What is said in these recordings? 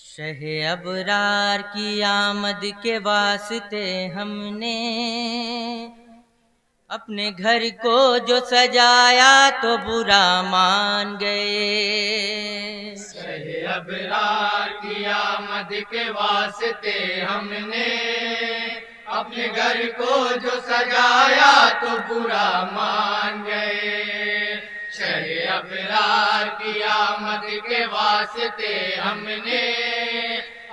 شہ ابرار کی آمد کے واسطے ہم نے اپنے گھر کو جو سجایا تو برا مان گئے۔ شہ ابرار کی آمد کے واسطے ہم نے اپنے گھر کو جو سجایا تو برا مان گئے۔ شہ ابرار کی آمد کے واسطے ہم نے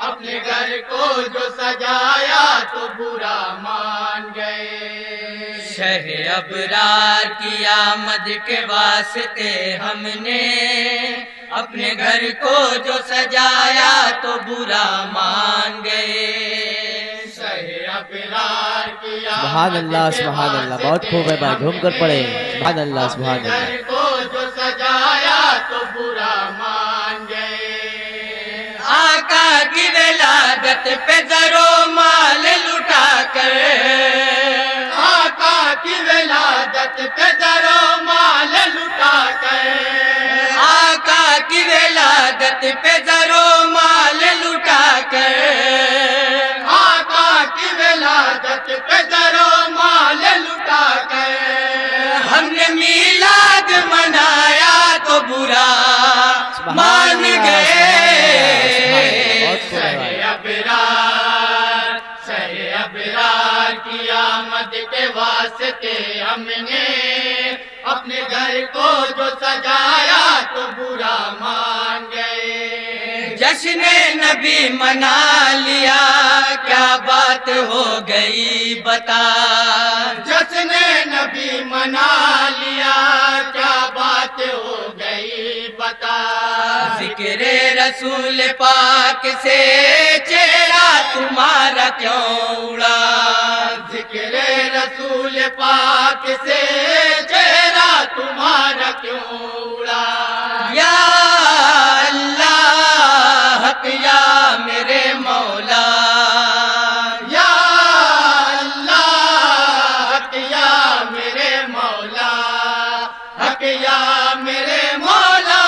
اپنے گھر کو جو سجایا تو برا مان گئے۔ شہ ابرار کی آمد کے واسطے ہم نے اپنے گھر کو جو سجایا تو برا مان گئے۔ شہ ابرار کی سبحان اللہ سبحان اللہ، بہت خوب ہے بھائی، جھوم کر پڑھے سبحان اللہ سبحان اللہ۔ گھر کو جو سجایا تو برا مان گئے۔ آقا کی ولادت پہ زر و مال لٹا کر، آقا کی ولادت پہ زر و مال لٹا کر، آقا کی ولادت پہ زر و مال لٹا کر، آقا کی ولادت پہ زر و مال لٹا کر، ہم نے میلاد منایا تو برا مان گئے۔ شہ ابرار، شہ ابرار کی آمد کے واسطے ہم نے اپنے گھر کو جو سجایا تو برا مان گئے۔ جشن نبی منا لیا، کیا بات ہو گئی بتا۔ جشن نبی منا لیا، کیا بات ہو گئی بتا۔ ذکر رسول پاک سے چہرہ تمہارا کیوں اڑا؟ ذکر رسول پاک سے چہرہ تمہارا کیوں اڑا؟ یا اللہ حق یا میرے مولا، یا اللہ حق یا میرے مولا، حق یا میرے مولا۔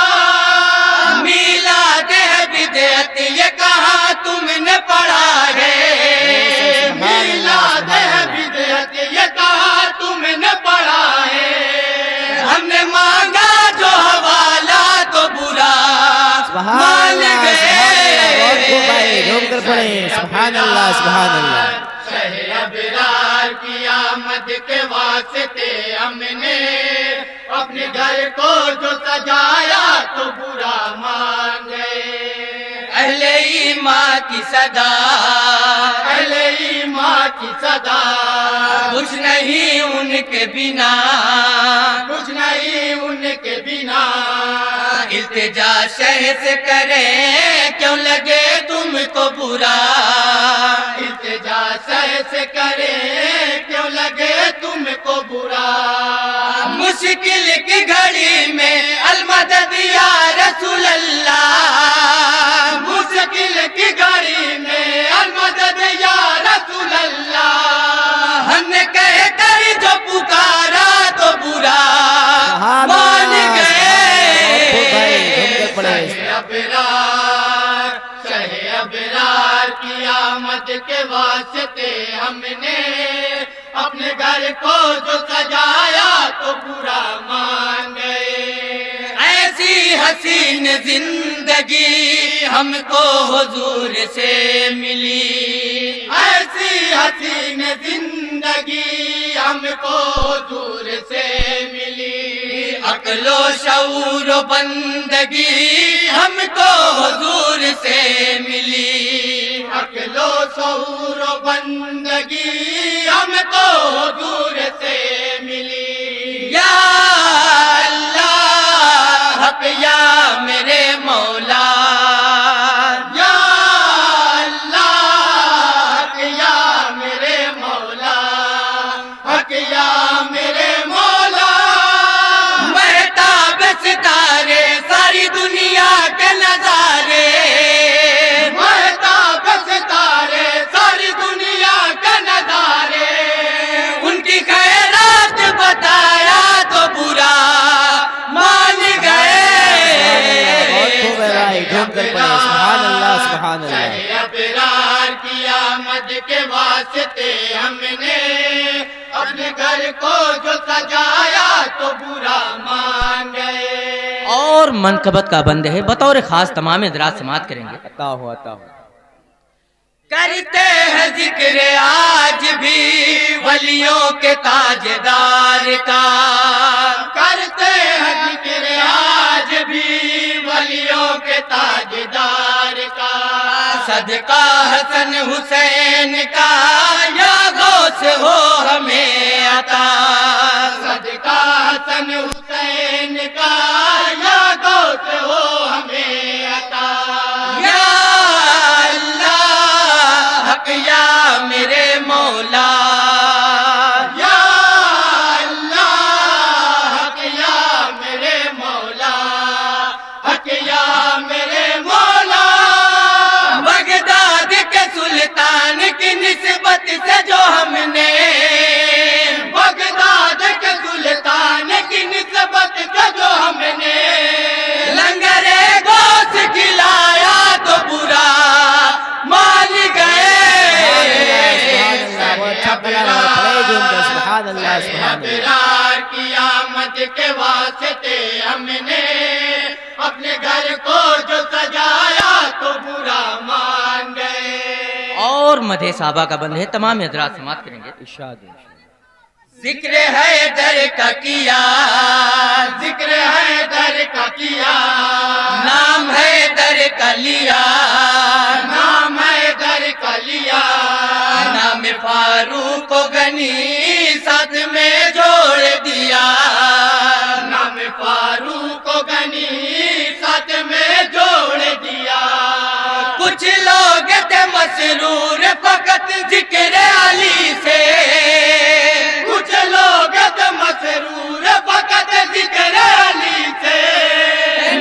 میلاد ہے بدعت یہ کہاں تم نے پڑھا ہے؟ میلاد ہے بدعت یہ کہا تم نے پڑھا ہے؟ ہم نے مانگا جو حوالہ تو برا سبحان مان اللہ گئے۔ بہت خوب بھائی، جھوم کر پڑھے سبحان اللہ سبحان اللہ۔ شہ ابرار کی آمد کے واسطے ہم نے اپنے گھر کو جو سجایا تو برا مان گئے۔ اہل ایمان کی صدا، اہل ایمان کی صدا، کچھ نہیں ان کے بنا، کچھ نہیں ان کے بنا۔ التجا شہ سے کریں کیوں لگے تم کو برا؟ التجا سہ سے کرے کیوں لگے تم کو برا؟ مشکل کی گھڑی میں المدد یا رسول اللہ، مشکل کی گھڑی میں المدد یا رسول اللہ۔ ہم نے کہہ کر جو پکارا تو برا سبحان مان اللہ گئے۔ بہت خوب بھائی، جھوم کر پڑھے۔ شہ ابرار، شہ ابرار کی آمد کے واسطے ہم نے اپنے گھر کو جو سجایا تو برا مان گئے۔ ایسی حسین زندگی ہم کو حضور سے ملی، ایسی حسین زندگی ہم کو حضور سے ملی۔ عقل و شعور و بندگی ہم کو حضور سے ملی۔ عقل و شعور و بندگی ہم کو حضور سے ملی۔ یا اللہ حق یا میرے مولا، یا اللہ حق یا میرے مولا، حق یا میرے مولا۔ مہتاب ستارے ساری دنیا کے نظارے، مہتاب ستارے ساری دنیا کے نظارے، ان کی خیرات سبحان اللہ سبحان اللہ شہ ابرار کی آمد کے واسطے ہم نے اپنے گھر کو جو سجایا تو برا مان گئے. اور منقبت کا بند ہے بطور خاص تمام حضرات سماعت کریں گے. عطا ہو عطا ہو. کرتے ہیں ذکر آج بھی ولیوں کے تاجدار کا. کرتے ہیں ذکر آج بھی ولیوں کے تاجدار کا. صدقہ حسن حسین کا یا غوث ہو ہمیں عطا. صدقہ حسن حسین کا یا غوث ہو ہمیں عطا. یا اللہ حق یا میرے مولا. یا اللہ حق یا میرے مولا. حق یا میرے مولا. بغداد کے سلطان کی نسبت سے جو ہم نے بغداد کے سلطان کی نسبت سے جو ہم نے لنگر گوشت کھلایا تو برا مان گئے. بہت اچھا کلام ہے. پڑھے جھوم کر سبحان اللہ سبحان اللہ. ابرار کی آمد کے واسطے ہم نے اپنے گھر کو جو سجایا تو برا مان گئے. اور مدح صحابہ کا بند ہے تمام حضرات سماعت کریں گے. ارشاد ذکر ہے در کا کیا ذکر ہے در کا کیا. نام ہے در کا لیا. نام ہے در کا لیا. نام فاروق و غنی ساتھ میں جوڑ دیا. نام فاروق و غنی ساتھ میں جوڑ دیا. کچھ لوگ تھے مسرور فقط ذکر علی سے. کچھ لوگ تو مسرور فقط ذکر علی سے.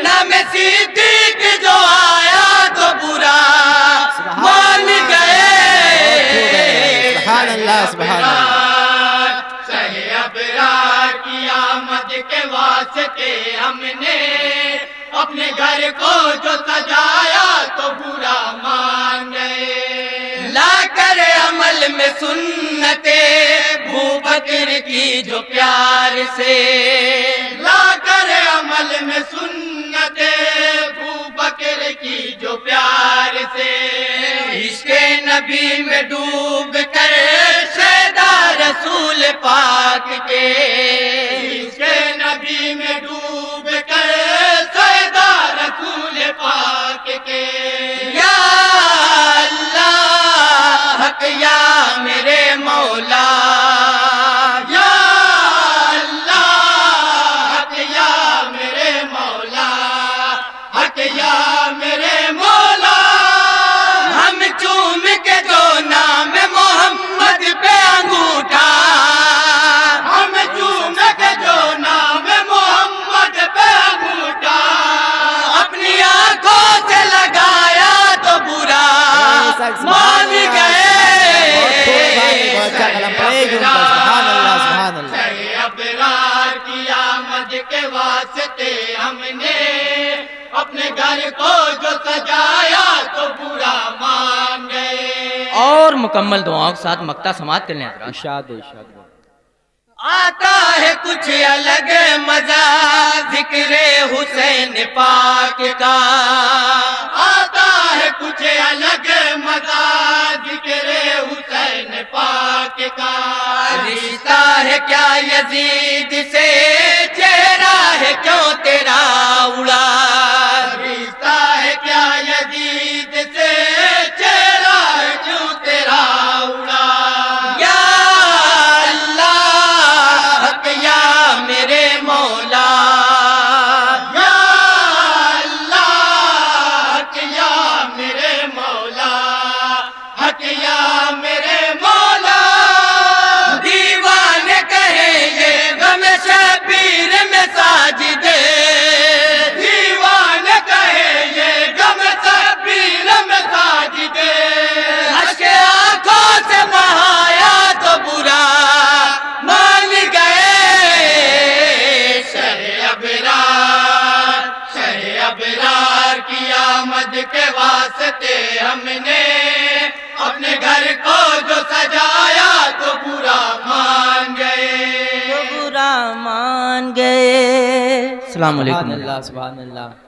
نام صدیق جو آیا تو برا مان گئے. سبحان اللہ سبحان اللہ. شہ ابرار کی آمد کے واسطے ہم نے اپنے گھر کو جو سجایا تو برا مان گئے. لا کر عمل میں سنتے ابو بکر کی جو پیار سے. لا کر عمل میں سنت ابو بکر کی جو پیار سے. عشق نبی میں ڈوب کر شیدا رسول پاک کے. عشق نبی میں ڈوب کر سیدا رسول پاک کے. یا اللہ حق یا میرے مولا. یا اللہ حق یا میرے مولا. حق یا میرے مولا. ہم چوم کے جو نام محمد پہ انگوٹھا. ہم چوم کے جو نام محمد پہ انگوٹھا. اپنی آنکھوں سے لگایا تو برا مان گئے. بہت اچھا کلام. پڑھے جھوم کر سبحان اللہ سبحان اللہ. شہ ابرار کی آمد کے واسطے ہم نے اپنے گھر کو جو سجایا تو برا مان گئے. اور مکمل دعاؤں کے ساتھ مقطع سماعت کر لیں حضرات. ارشاد ارشاد. آتا ہے کچھ الگ مزہ ذکر حسین پاک کا. آتا ہے کچھ الگ مزہ ذکر حسین پاک کا. رشتہ ہے کیا یزید سے چہرہ ہے کیوں تیرا اڑا. رشتہ ہے کیا یزید سے چہرہ ہے کیوں تیرا اڑا. یا اللہ حق یا میرے مولا. یا اللہ حق یا میرے مولا. حق یا میرے مولا. دیوانے کہیں یہ غم شبیر میں ساجد. دیوان کہے یہ غم شبیر میں ساجد. اشک آنکھوں سے بہایا تو برا مان گئے. شہ ابرار کی آمد کے برا مان گئے. السلام علیکم. سبحان اللہ سبحان اللہ.